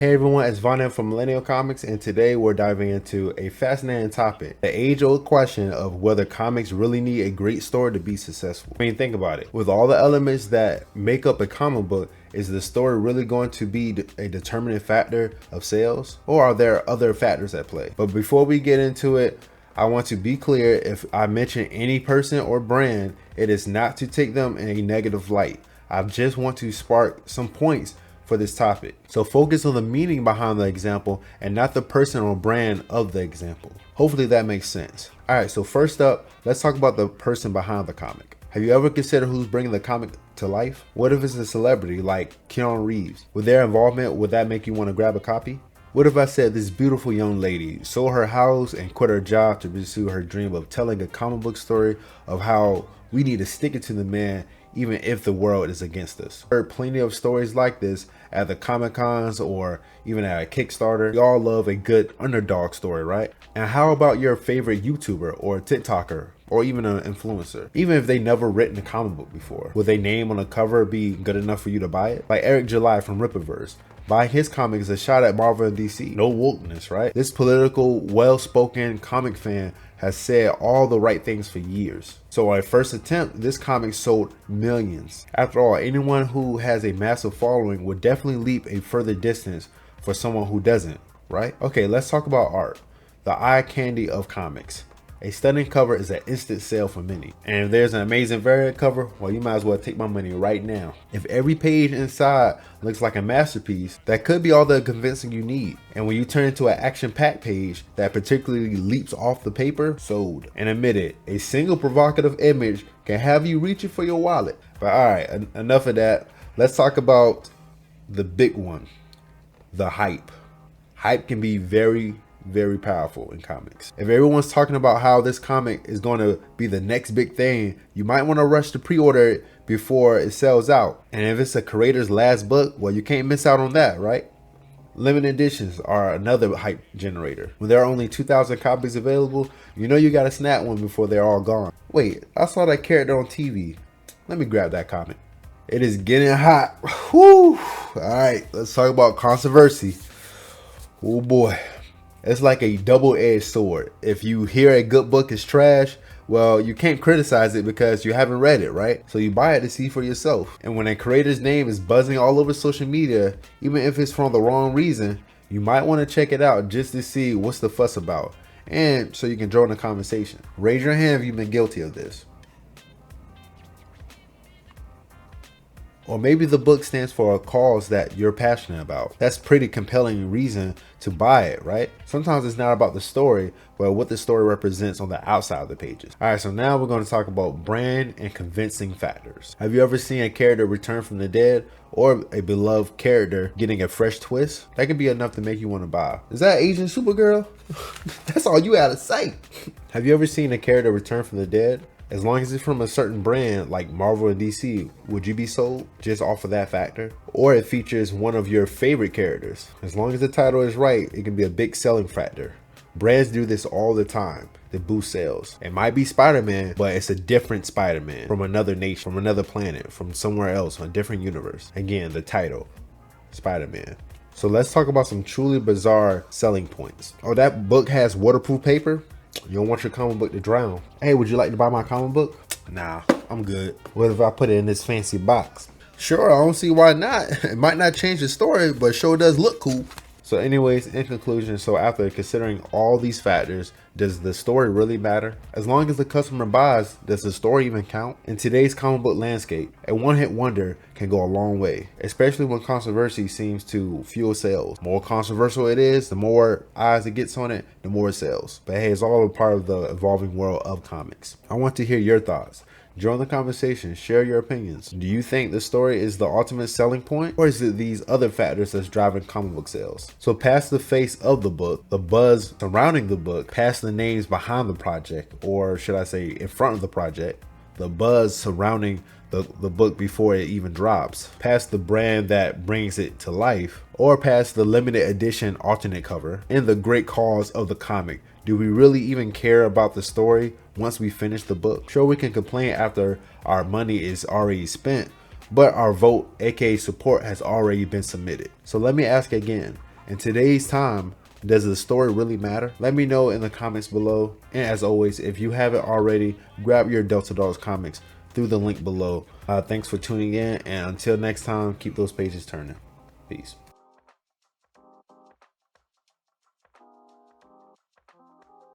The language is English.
Hey everyone, it's Vaughn from Millennial Comics, and today we're diving into a fascinating topic, the age-old question of whether comics really need a great story to be successful. I mean, think about it. With all the elements that make up a comic book, is the story really going to be a determining factor of sales, or are there other factors at play? But before we get into it, I want to be clear, if I mention any person or brand, it is not to take them in a negative light. I just want to spark some points for this topic. So focus on the meaning behind the example and not the person or brand of the example. Hopefully that makes sense. All right, so first up, let's talk about the person behind the comic. Have you ever considered who's bringing the comic to life? What if it's a celebrity like Keanu Reeves? With their involvement, would that make you want to grab a copy? What if I said this beautiful young lady sold her house and quit her job to pursue her dream of telling a comic book story of how we need to stick it to the man even if the world is against us? I've heard plenty of stories like this at the Comic Cons or even at a Kickstarter. We all love a good underdog story, right? And how about your favorite YouTuber or TikToker or even an influencer? Even if they never written a comic book before, would their name on the cover be good enough for you to buy it? Like Eric July from Rippaverse. Buying his comic is a shot at Marvel and DC. No wokeness, right? This political, well-spoken comic fan has said all the right things for years. So at first attempt, this comic sold millions. After all, anyone who has a massive following would definitely leap a further distance for someone who doesn't, right? Okay, let's talk about art. The eye candy of comics. A stunning cover is an instant sale for many. And if there's an amazing variant cover, well, you might as well take my money right now. If every page inside looks like a masterpiece, that could be all the convincing you need. And when you turn into an action-packed page that particularly leaps off the paper, sold. And admit it, a single provocative image can have you reaching for your wallet. But all right, enough of that. Let's talk about the big one, the hype. Hype can be very powerful in comics. If everyone's talking about how this comic is going to be the next big thing, you might want to rush to pre-order it before it sells out. And if it's a creator's last book, well, you can't miss out on that, right? Limited editions are another hype generator. When there are only 2,000 copies available, you know you gotta snap one before they're all gone. Wait, I saw that character on TV. Let me grab that comic. It is getting hot. Whew. All right, let's talk about controversy. Oh boy. It's like a double-edged sword. If you hear a good book is trash, well, you can't criticize it because you haven't read it, right? So you buy it to see for yourself. And when a creator's name is buzzing all over social media, even if it's for the wrong reason, you might want to check it out just to see what's the fuss about, and so you can join the conversation. Raise your hand if you've been guilty of this. Or maybe the book stands for a cause that you're passionate about. That's pretty compelling reason to buy it, right? Sometimes it's not about the story, but what the story represents on the outside of the pages. All right, so now we're going to talk about brand and convincing factors. Have you ever seen a character return from the dead or a beloved character getting a fresh twist? That can be enough to make you want to buy. Is that Asian Supergirl? That's all you had to say. Have you ever seen a character return from the dead? As long as it's from a certain brand like Marvel and DC, would you be sold just off of that factor? Or it features one of your favorite characters. As long as the title is right, it can be a big selling factor. Brands do this all the time. They boost sales. It might be Spider-Man, but it's a different Spider-Man from another nation, from another planet, from somewhere else, a different universe. Again, the title, Spider-Man. So let's talk about some truly bizarre selling points. Oh, that book has waterproof paper? You don't want your comic book to drown. Hey, would you like to buy my comic book? Nah, I'm good. What if I put it in this fancy box? Sure, I don't see why not. It might not change the story, but sure does look cool. So anyways, in conclusion, so after considering all these factors, does the story really matter? As long as the customer buys, does the story even count? In today's comic book landscape, a one-hit wonder can go a long way, especially when controversy seems to fuel sales. The more controversial it is, the more eyes it gets on it, the more it sells. But hey, it's all a part of the evolving world of comics. I want to hear your thoughts. Join the conversation, share your opinions. Do you think the story is the ultimate selling point, or is it these other factors that's driving comic book sales? So past the face of the book, the buzz surrounding the book, past the names behind the project, or should I say in front of the project, the buzz surrounding the book before it even drops, past the brand that brings it to life, or past the limited edition alternate cover, and the great cause of the comic. Do we really even care about the story once we finish the book? Sure, we can complain after our money is already spent, but our vote, aka support, has already been submitted. So let me ask again, In today's time, does the story really matter? Let me know in the comments below. And as always, if you haven't already, grab your Delta Dogs comics through the link below. Thanks for tuning in, and until next time, keep those pages turning. Peace.